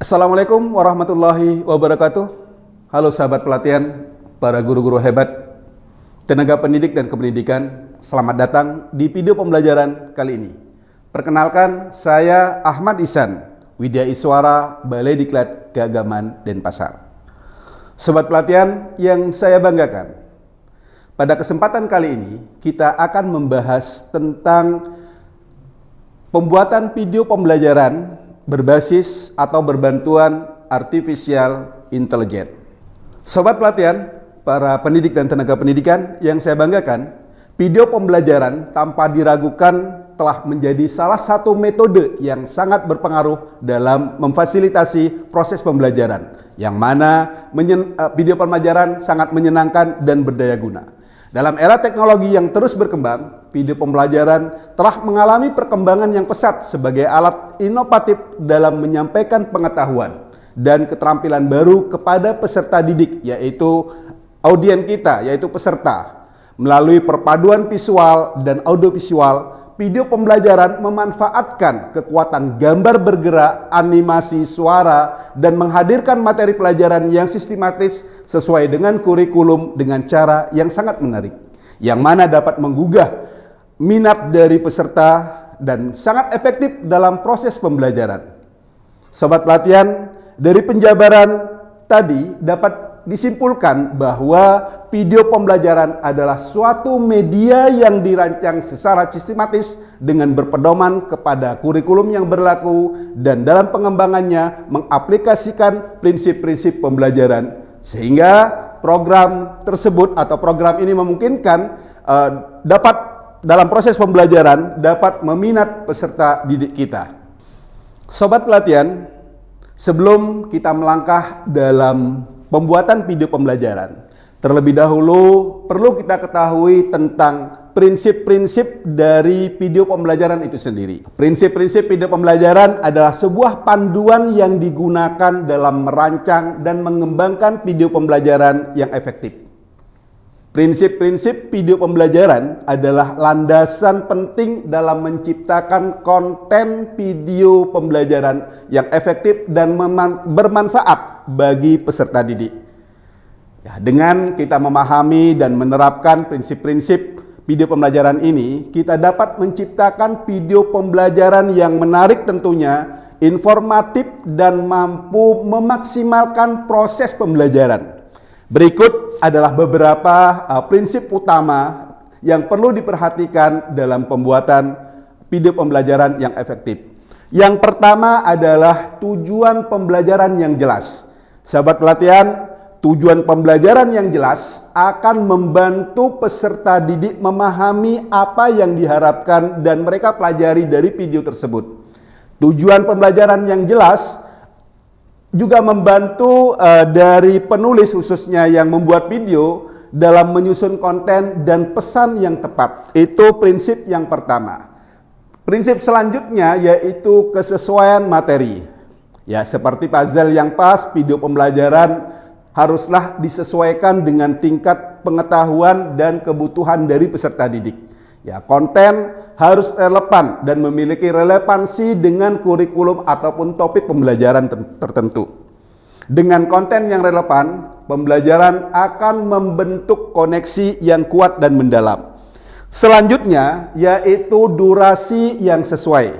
Assalamualaikum warahmatullahi wabarakatuh. Halo sahabat pelatihan, para guru-guru hebat, tenaga pendidik dan kependidikan. Selamat datang di video pembelajaran kali ini. Perkenalkan, saya Ahmad Ihsan, Widya Iswara, Balai Diklat Keagamaan Denpasar. Sobat pelatihan yang saya banggakan, pada kesempatan kali ini kita akan membahas tentang pembuatan video pembelajaran berbasis atau berbantuan artificial intelligence. Sobat pelatihan, para pendidik dan tenaga pendidikan yang saya banggakan, video pembelajaran tanpa diragukan telah menjadi salah satu metode yang sangat berpengaruh dalam memfasilitasi proses pembelajaran, yang mana video pembelajaran sangat menyenangkan dan berdaya guna. Dalam era teknologi yang terus berkembang, video pembelajaran telah mengalami perkembangan yang pesat sebagai alat inovatif dalam menyampaikan pengetahuan dan keterampilan baru kepada peserta didik, yaitu audien kita, yaitu peserta. Melalui perpaduan visual dan audiovisual, video pembelajaran memanfaatkan kekuatan gambar bergerak, animasi, suara, dan menghadirkan materi pelajaran yang sistematis sesuai dengan kurikulum dengan cara yang sangat menarik, yang mana dapat menggugah minat dari peserta dan sangat efektif dalam proses pembelajaran. Sobat pelatihan, dari penjabaran tadi dapat disimpulkan bahwa video pembelajaran adalah suatu media yang dirancang secara sistematis dengan berpedoman kepada kurikulum yang berlaku dan dalam pengembangannya mengaplikasikan prinsip-prinsip pembelajaran, sehingga program tersebut atau program ini memungkinkan dapat dalam proses pembelajaran dapat meminat peserta didik kita. Sobat pelatihan, sebelum kita melangkah dalam pembuatan video pembelajaran, terlebih dahulu perlu kita ketahui tentang prinsip-prinsip dari video pembelajaran itu sendiri. Prinsip-prinsip video pembelajaran adalah sebuah panduan yang digunakan dalam merancang dan mengembangkan video pembelajaran yang efektif. Prinsip-prinsip video pembelajaran adalah landasan penting dalam menciptakan konten video pembelajaran yang efektif dan bermanfaat bagi peserta didik. Ya, dengan kita memahami dan menerapkan prinsip-prinsip video pembelajaran ini, kita dapat menciptakan video pembelajaran yang menarik tentunya, informatif, dan mampu memaksimalkan proses pembelajaran. Berikut adalah beberapa prinsip utama yang perlu diperhatikan dalam pembuatan video pembelajaran yang efektif. Yang pertama adalah tujuan pembelajaran yang jelas. Sahabat pelatihan, tujuan pembelajaran yang jelas akan membantu peserta didik memahami apa yang diharapkan dan mereka pelajari dari video tersebut. Tujuan pembelajaran yang jelas juga membantu dari penulis khususnya yang membuat video dalam menyusun konten dan pesan yang tepat. Itu prinsip yang pertama. Prinsip selanjutnya yaitu kesesuaian materi. Ya, seperti puzzle yang pas, video pembelajaran haruslah disesuaikan dengan tingkat pengetahuan dan kebutuhan dari peserta didik. Ya, konten harus relevan dan memiliki relevansi dengan kurikulum ataupun topik pembelajaran tertentu. Dengan konten yang relevan, pembelajaran akan membentuk koneksi yang kuat dan mendalam. Selanjutnya yaitu durasi yang sesuai.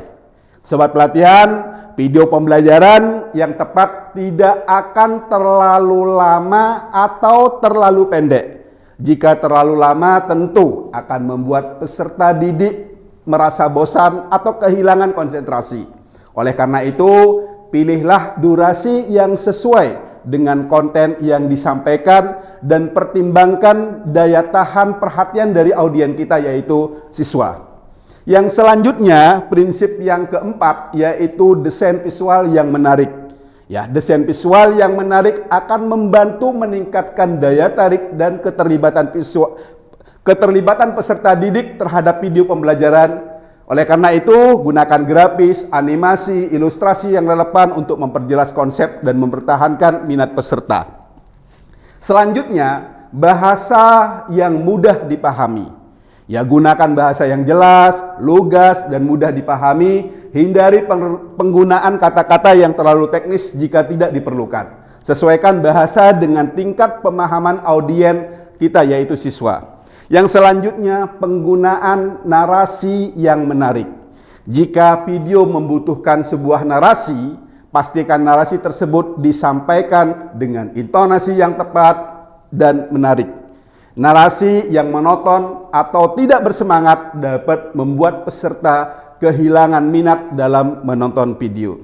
Sobat pelatihan, video pembelajaran yang tepat tidak akan terlalu lama atau terlalu pendek. Jika terlalu lama tentu akan membuat peserta didik merasa bosan atau kehilangan konsentrasi. Oleh karena itu, pilihlah durasi yang sesuai dengan konten yang disampaikan dan pertimbangkan daya tahan perhatian dari audien kita, yaitu siswa. Yang selanjutnya, prinsip yang keempat yaitu desain visual yang menarik. Ya, desain visual yang menarik akan membantu meningkatkan daya tarik dan keterlibatan peserta didik terhadap video pembelajaran. Oleh karena itu, gunakan grafis, animasi, ilustrasi yang relevan untuk memperjelas konsep dan mempertahankan minat peserta. Selanjutnya, bahasa yang mudah dipahami. Ya, gunakan bahasa yang jelas, lugas, dan mudah dipahami hindari penggunaan kata-kata yang terlalu teknis jika tidak diperlukan. Sesuaikan bahasa dengan tingkat pemahaman audiens kita, yaitu siswa. Yang selanjutnya, penggunaan narasi yang menarik. Jika video membutuhkan sebuah narasi, pastikan narasi tersebut disampaikan dengan intonasi yang tepat dan menarik. Narasi yang monoton atau tidak bersemangat dapat membuat peserta kehilangan minat dalam menonton video.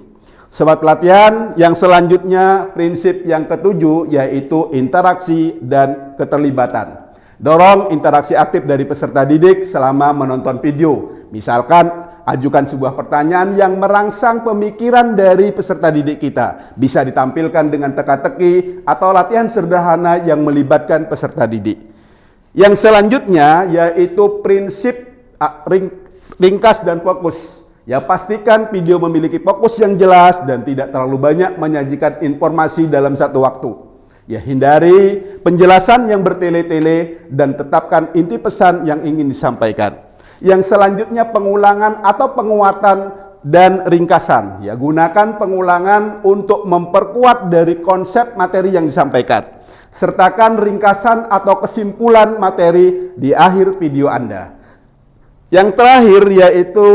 Sobat pelatihan, yang selanjutnya prinsip yang ketujuh yaitu interaksi dan keterlibatan. Dorong interaksi aktif dari peserta didik selama menonton video. Misalkan, ajukan sebuah pertanyaan yang merangsang pemikiran dari peserta didik kita. Bisa ditampilkan dengan teka-teki atau latihan sederhana yang melibatkan peserta didik. Yang selanjutnya yaitu prinsip ringkas dan fokus. Ya, pastikan video memiliki fokus yang jelas dan tidak terlalu banyak menyajikan informasi dalam satu waktu. Ya, hindari penjelasan yang bertele-tele dan tetapkan inti pesan yang ingin disampaikan. Yang selanjutnya pengulangan atau penguatan dan ringkasan. Ya, gunakan pengulangan untuk memperkuat dari konsep materi yang disampaikan. Sertakan ringkasan atau kesimpulan materi di akhir video Anda. Yang terakhir yaitu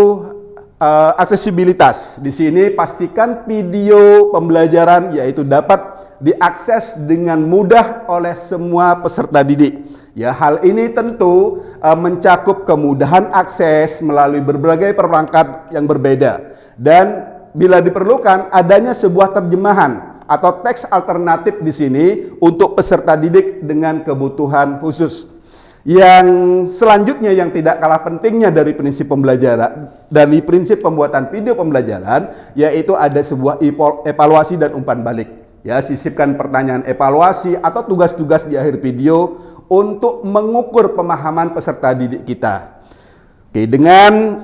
aksesibilitas. Di sini pastikan video pembelajaran yaitu dapat diakses dengan mudah oleh semua peserta didik. Ya, hal ini tentu mencakup kemudahan akses melalui berbagai perangkat yang berbeda dan bila diperlukan adanya sebuah terjemahan atau teks alternatif di sini untuk peserta didik dengan kebutuhan khusus. Yang selanjutnya yang tidak kalah pentingnya dari prinsip pembelajaran, dari prinsip pembuatan video pembelajaran, yaitu ada sebuah evaluasi dan umpan balik. Ya, sisipkan pertanyaan evaluasi atau tugas-tugas di akhir video untuk mengukur pemahaman peserta didik kita. Oke, dengan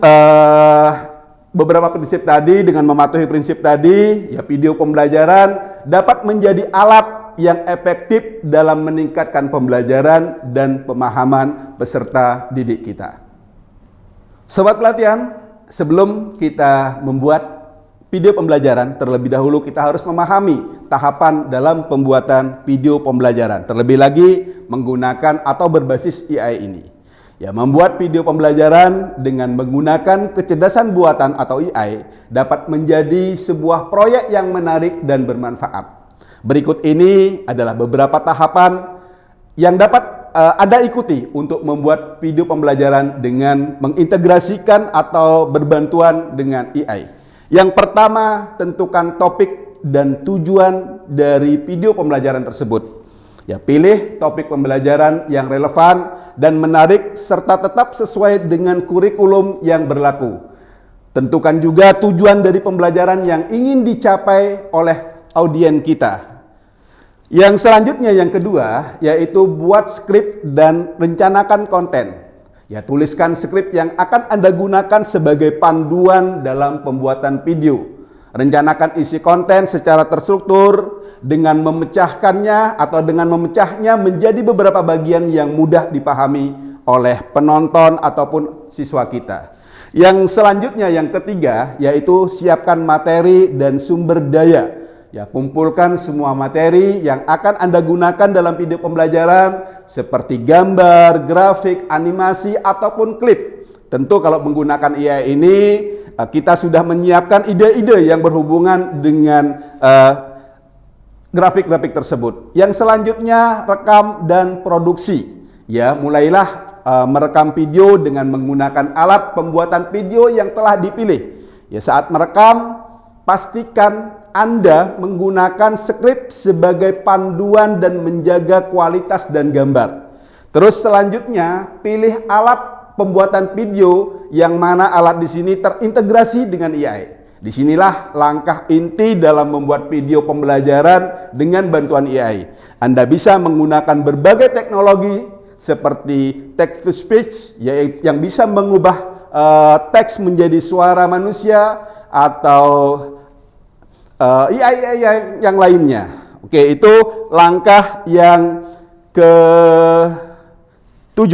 beberapa prinsip tadi, dengan mematuhi prinsip tadi, ya video pembelajaran dapat menjadi alat yang efektif dalam meningkatkan pembelajaran dan pemahaman peserta didik kita. Sobat pelatihan, sebelum kita membuat video pembelajaran, terlebih dahulu kita harus memahami tahapan dalam pembuatan video pembelajaran. Terlebih lagi menggunakan atau berbasis AI ini. Ya, membuat video pembelajaran dengan menggunakan kecerdasan buatan atau AI dapat menjadi sebuah proyek yang menarik dan bermanfaat. Berikut ini adalah beberapa tahapan yang dapat Anda ikuti untuk membuat video pembelajaran dengan mengintegrasikan atau berbantuan dengan AI. Yang pertama, tentukan topik dan tujuan dari video pembelajaran tersebut. Ya, pilih topik pembelajaran yang relevan dan menarik serta tetap sesuai dengan kurikulum yang berlaku. Tentukan juga tujuan dari pembelajaran yang ingin dicapai oleh audiens kita. Yang selanjutnya yang kedua yaitu buat skrip dan rencanakan konten. Ya, tuliskan skrip yang akan Anda gunakan sebagai panduan dalam pembuatan video. Rencanakan isi konten secara terstruktur dengan memecahkannya atau dengan memecahnya menjadi beberapa bagian yang mudah dipahami oleh penonton ataupun siswa kita. Yang selanjutnya yang ketiga yaitu siapkan materi dan sumber daya. Ya, kumpulkan semua materi yang akan Anda gunakan dalam video pembelajaran seperti gambar, grafik, animasi, ataupun klip. Tentu kalau menggunakan AI ini, kita sudah menyiapkan ide-ide yang berhubungan dengan grafik-grafik tersebut. Yang selanjutnya, rekam dan produksi. Ya, mulailah merekam video dengan menggunakan alat pembuatan video yang telah dipilih. Ya, saat merekam, pastikan Anda menggunakan skrip sebagai panduan dan menjaga kualitas dan gambar. Terus selanjutnya, pilih alat pembuatan video yang mana alat di sini terintegrasi dengan AI. Disinilah langkah inti dalam membuat video pembelajaran dengan bantuan AI. Anda bisa menggunakan berbagai teknologi seperti text to speech yang bisa mengubah teks menjadi suara manusia atau AI yang lainnya. Oke, itu langkah yang ke-7.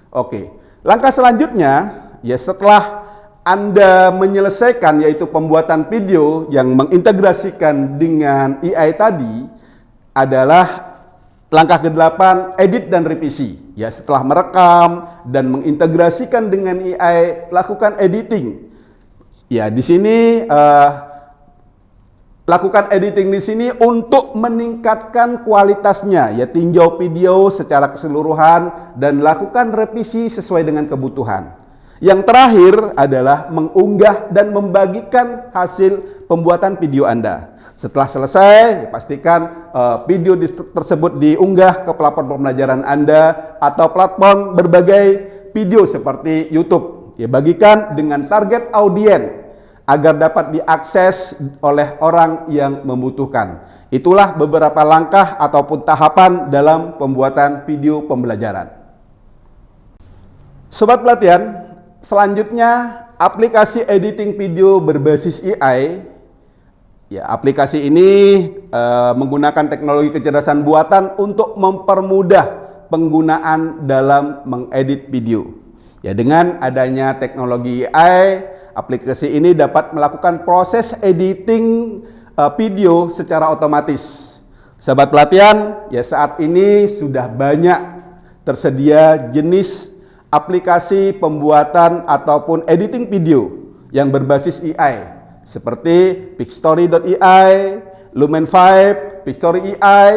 Oke, langkah selanjutnya ya setelah Anda menyelesaikan, yaitu pembuatan video yang mengintegrasikan dengan AI tadi, adalah langkah ke-8, edit dan revisi. Ya, setelah merekam dan mengintegrasikan dengan AI, lakukan editing. Ya, di sini lakukan editing di sini untuk meningkatkan kualitasnya. Ya, tinjau video secara keseluruhan dan lakukan revisi sesuai dengan kebutuhan. Yang terakhir adalah mengunggah dan membagikan hasil pembuatan video Anda. Setelah selesai, pastikan video tersebut diunggah ke platform pembelajaran Anda atau platform berbagai video seperti YouTube. Ya, bagikan dengan target audiens agar dapat diakses oleh orang yang membutuhkan. Itulah beberapa langkah ataupun tahapan dalam pembuatan video pembelajaran. Sobat pelatihan, selanjutnya aplikasi editing video berbasis AI. Ya, aplikasi ini menggunakan teknologi kecerdasan buatan untuk mempermudah penggunaan dalam mengedit video. Ya, dengan adanya teknologi AI, aplikasi ini dapat melakukan proses editing video secara otomatis. Sahabat pelatihan, ya saat ini sudah banyak tersedia jenis aplikasi pembuatan ataupun editing video yang berbasis AI seperti Pictory.ai, Lumen 5, Pictory.ai,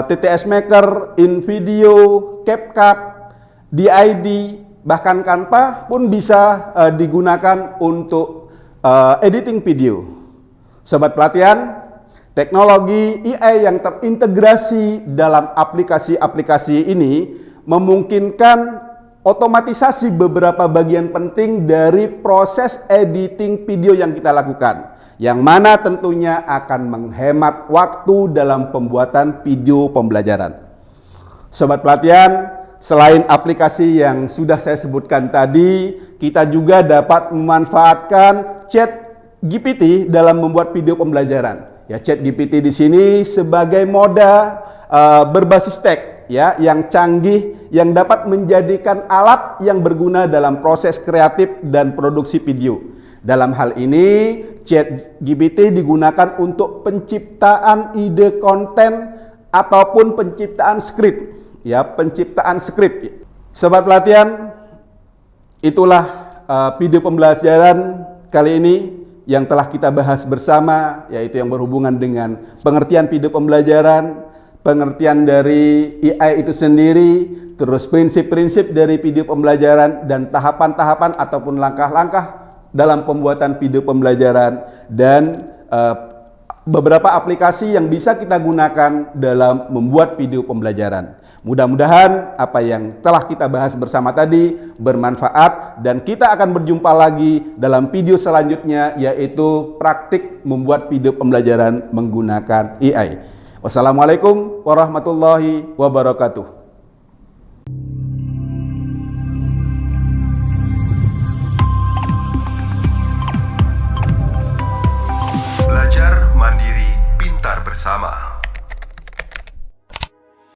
TTS Maker, InVideo, CapCut, DID, bahkan Canva pun bisa digunakan untuk editing video. Sobat pelatihan, teknologi AI yang terintegrasi dalam aplikasi-aplikasi ini memungkinkan otomatisasi beberapa bagian penting dari proses editing video yang kita lakukan, yang mana tentunya akan menghemat waktu dalam pembuatan video pembelajaran. Sobat pelatihan, selain aplikasi yang sudah saya sebutkan tadi, kita juga dapat memanfaatkan ChatGPT dalam membuat video pembelajaran. Ya, ChatGPT di sini sebagai moda berbasis teks, ya, yang canggih, yang dapat menjadikan alat yang berguna dalam proses kreatif dan produksi video. Dalam hal ini, ChatGPT digunakan untuk penciptaan ide konten ataupun penciptaan skrip. Ya, penciptaan skrip. Sobat pelatihan, itulah video pembelajaran kali ini yang telah kita bahas bersama, yaitu yang berhubungan dengan pengertian video pembelajaran, pengertian dari AI itu sendiri, terus prinsip-prinsip dari video pembelajaran, dan tahapan-tahapan ataupun langkah-langkah dalam pembuatan video pembelajaran, dan beberapa aplikasi yang bisa kita gunakan dalam membuat video pembelajaran. Mudah-mudahan apa yang telah kita bahas bersama tadi bermanfaat, dan kita akan berjumpa lagi dalam video selanjutnya, yaitu praktik membuat video pembelajaran menggunakan AI. Wassalamualaikum warahmatullahi wabarakatuh.